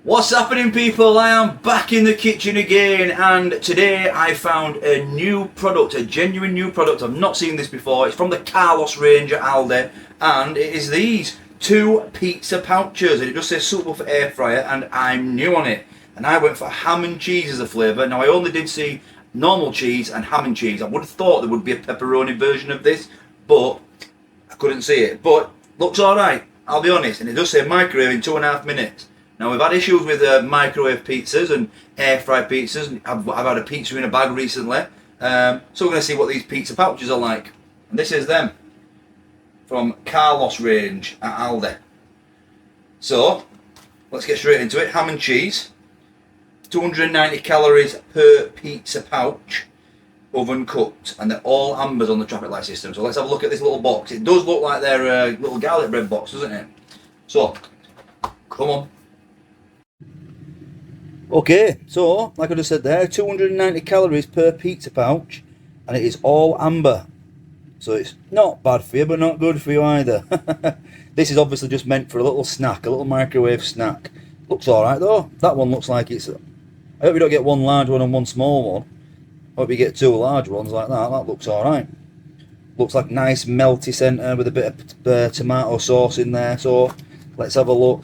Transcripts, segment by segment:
What's happening, people? I am back in the kitchen again, and today I found a new product, a genuine new product. I've not seen this before. It's from the Carlos range at Aldi, and it is these two pizza pouches, and it just says suitable for air fryer, and I'm new on it. And I went for ham and cheese as a flavour. Now I only did see normal cheese and ham and cheese. I would have thought there would be a pepperoni version of this, but I couldn't see it. But looks alright, I'll be honest, and it does say microwave in 2.5 minutes. Now we've had issues with microwave pizzas and air fry pizzas. I've had a pizza in a bag recently, so we're going to see what these pizza pouches are like. And this is them from Carlos range at Aldi. So let's get straight into it. Ham and cheese, 290 calories per pizza pouch, oven cooked, and they're all ambers on the traffic light system. So let's have a look at this little box. It does look like their little garlic bread box, doesn't it? So come on. Okay, so like I just said there, 290 calories per pizza pouch, and it is all amber. So it's not bad for you, but not good for you either. This is obviously just meant for a little snack, a little microwave snack. Looks alright though. That one looks like it's... I hope you don't get one large one and one small one. I hope you get two large ones like that. That looks alright. Looks like nice melty centre with a bit of tomato sauce in there. So let's have a look.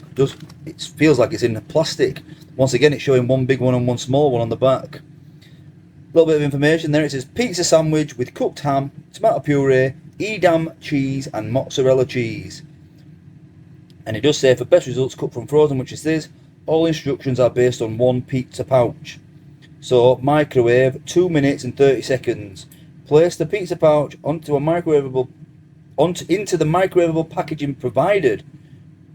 It feels like it's in plastic. Once again, it's showing one big one and one small one on the back. A little bit of information there. It says pizza sandwich with cooked ham, tomato puree, Edam cheese and mozzarella cheese. And it does say for best results cut from frozen, which is this. All instructions are based on one pizza pouch. So microwave 2 minutes and 30 seconds. Place the pizza pouch into the microwavable packaging provided.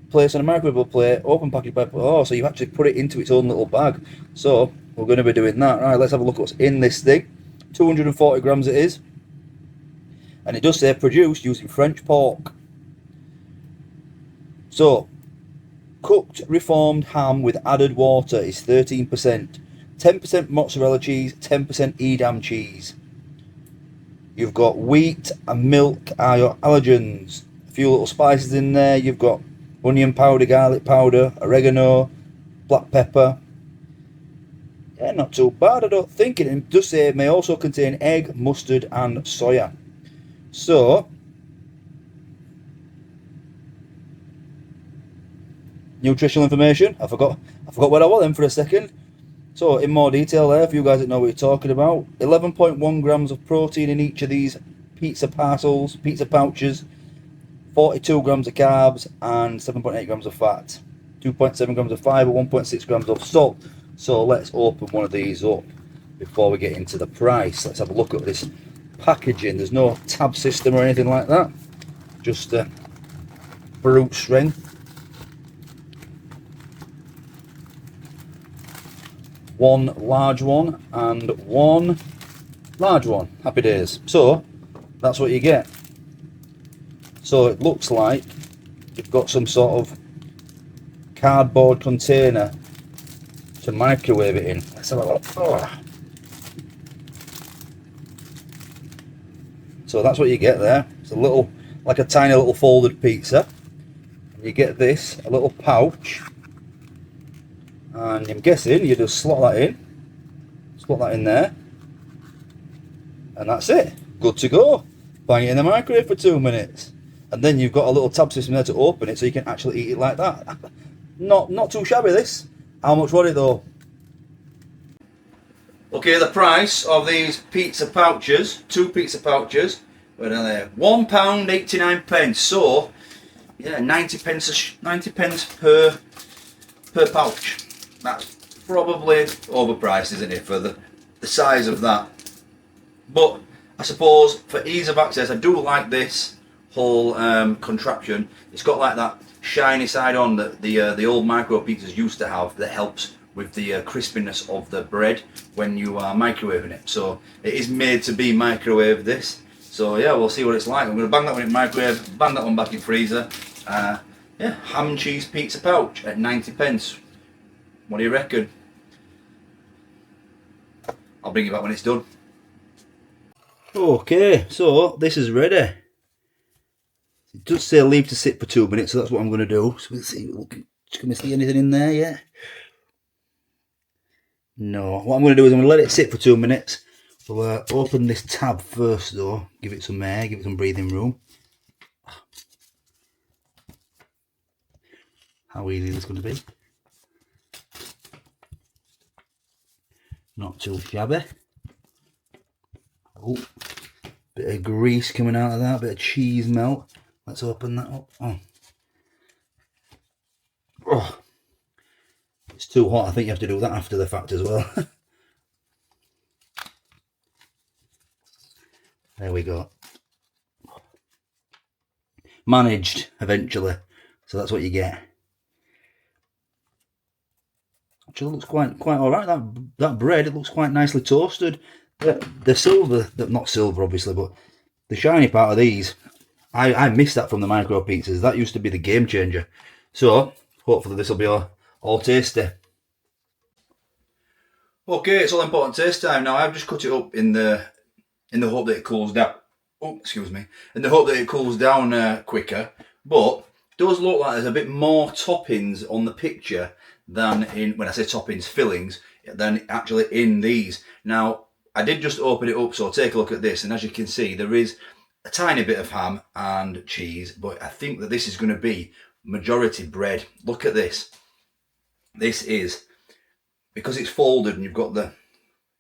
Place on a microwavable plate, open package by... Oh, so you actually put it into its own little bag. So we're going to be doing that. Right, let's have a look at what's in this thing. 240 grams it is. And it does say produced using French pork. So, cooked reformed ham with added water is 13%. 10% mozzarella cheese, 10% Edam cheese. You've got wheat and milk are your allergens. A few little spices in there. You've got onion powder, garlic powder, oregano, black pepper. Yeah, not too bad, I don't think. It does say it may also contain egg, mustard and soya. So, nutritional information. I forgot what I want then for a second. So, in more detail there, for you guys that know what you're talking about, 11.1 grams of protein in each of these pizza pouches. 42 grams of carbs and 7.8 grams of fat, 2.7 grams of fibre, 1.6 grams of salt. So let's open one of these up before we get into the price. Let's have a look at this packaging. There's no tab system or anything like that, just brute strength. One large one and one large one. Happy days. So that's what you get. So it looks like you've got some sort of cardboard container to microwave it in. Let's have a look. Oh. So that's what you get there. It's a little, like a tiny little folded pizza. You get this, a little pouch. And I'm guessing you just slot that in there. And that's it. Good to go. Bang it in the microwave for 2 minutes. And then you've got a little tab system there to open it so you can actually eat it like that. Not too shabby this. How much was it though? Okay, the price of these pizza pouches, two pizza pouches, where are they? £1.89. So yeah, 90 pence per pouch. That's probably overpriced, isn't it, for the size of that? But I suppose for ease of access, I do like this whole contraption. It's got like that shiny side on that the old micro pizzas used to have, that helps with the crispiness of the bread when you are microwaving it. So it is made to be microwave, this. So yeah, we'll see what it's like. I'm going to bang that one in microwave, bang that one back in freezer. Yeah, ham and cheese pizza pouch at 90 pence. What do you reckon? I'll bring it back when it's done. Okay, so this is ready. It does say leave to sit for 2 minutes, so that's what I'm going to do. So we'll see. Can we see anything in there yet? No. What I'm going to do is I'm going to let it sit for 2 minutes. We'll open this tab first though, give it some air, give it some breathing room. How easy is this going to be? Not too shabby. Oh, bit of grease coming out of that, bit of cheese melt. Let's open that up. Oh, it's too hot. I think you have to do that after the fact as well. There we go. Managed eventually, so that's what you get. Actually, looks quite all right. That bread, it looks quite nicely toasted. The silver, not silver obviously, but the shiny part of these, I missed that from the micro pizzas. That used to be the game changer. So hopefully this will be all tasty. Okay, it's all important taste time now. I've just cut it up in the hope that it cools down. Oh, excuse me. In the hope that it cools down quicker, but it does look like there's a bit more toppings on the picture than in, when I say toppings, fillings, than actually in these. Now, I did just open it up, so take a look at this, and as you can see, there is a tiny bit of ham and cheese, but I think that this is going to be majority bread. Look at this. This is, because it's folded and you've got the,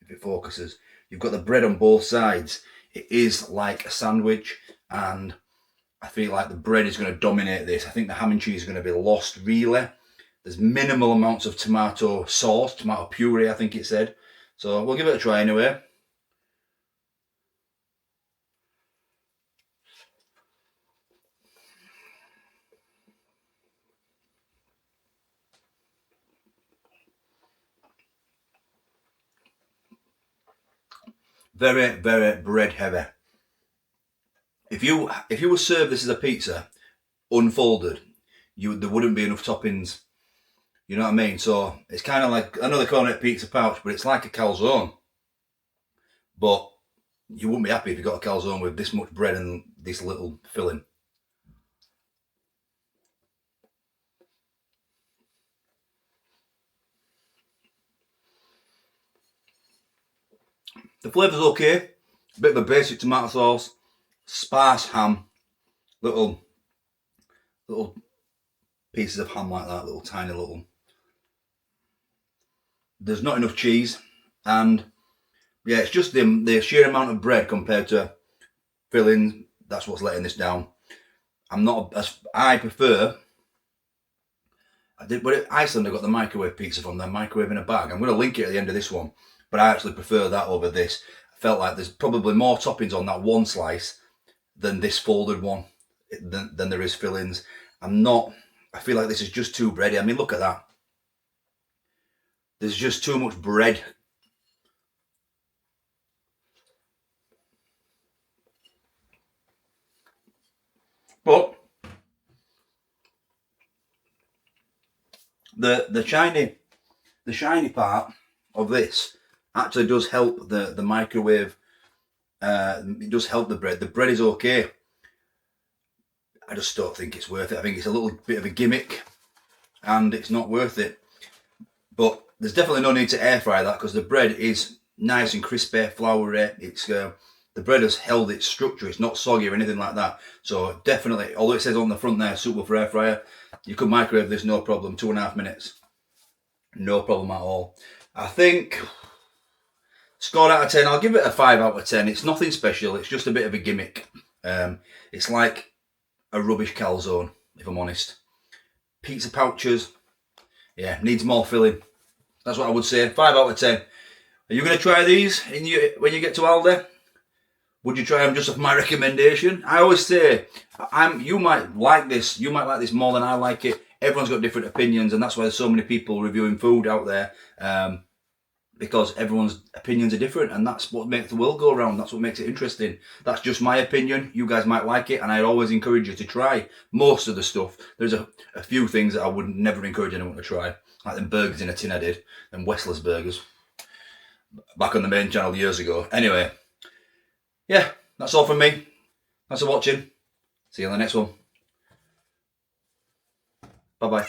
if it focuses, you've got the bread on both sides. It is like a sandwich, and I feel like the bread is going to dominate this. I think the ham and cheese is going to be lost, really. There's minimal amounts of tomato sauce, tomato puree, I think it said. So we'll give it a try anyway. Very, very bread heavy. If you were served this as a pizza, unfolded, there wouldn't be enough toppings. You know what I mean? So it's kind of like, I know they call it pizza pouch, but it's like a calzone. But you wouldn't be happy if you got a calzone with this much bread and this little filling. The flavour's okay. A bit of a basic tomato sauce, sparse ham, little pieces of ham like that, little tiny little. There's not enough cheese, and yeah, it's just the sheer amount of bread compared to filling. That's what's letting this down. I'm not as I prefer. But at Iceland, I got the microwave pizza from them, microwave in a bag. I'm going to link it at the end of this one, but I actually prefer that over this. I felt like there's probably more toppings on that one slice than this folded one, than there is fillings. I feel like this is just too bready. I mean, look at that. There's just too much bread. But the shiny part of this actually does help the microwave. It does help the bread. The bread is okay. I just don't think it's worth it. I think it's a little bit of a gimmick, and it's not worth it. But there's definitely no need to air fry that, because the bread is nice and crispy, floury. It's the bread has held its structure. It's not soggy or anything like that. So definitely, although it says on the front there, suitable for air fryer, you could microwave this no problem. 2.5 minutes, no problem at all. I think score out of 10, I'll give it a 5 out of 10. It's nothing special. It's just a bit of a gimmick. It's like a rubbish calzone, if I'm honest. Pizza pouches, yeah, needs more filling. That's what I would say. 5 out of 10. Are you going to try these when you get to Aldi? Would you try them just off my recommendation? I always say, you might like this. You might like this more than I like it. Everyone's got different opinions, and that's why there's so many people reviewing food out there. Because everyone's opinions are different, and that's what makes the world go around. That's what makes it interesting. That's just my opinion. You guys might like it, and I'd always encourage you to try most of the stuff. There's a few things that I would never encourage anyone to try, like them burgers in a tin I did, them Westless burgers, back on the main channel years ago. Anyway, yeah, that's all from me. Thanks for watching. See you on the next one. Bye-bye.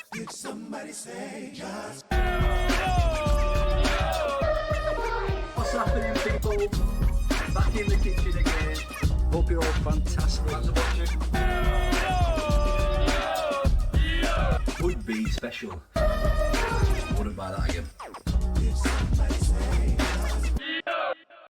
Back in the kitchen again. Hope you're all fantastic. Thanks for watching. Would be special. Wouldn't buy that again.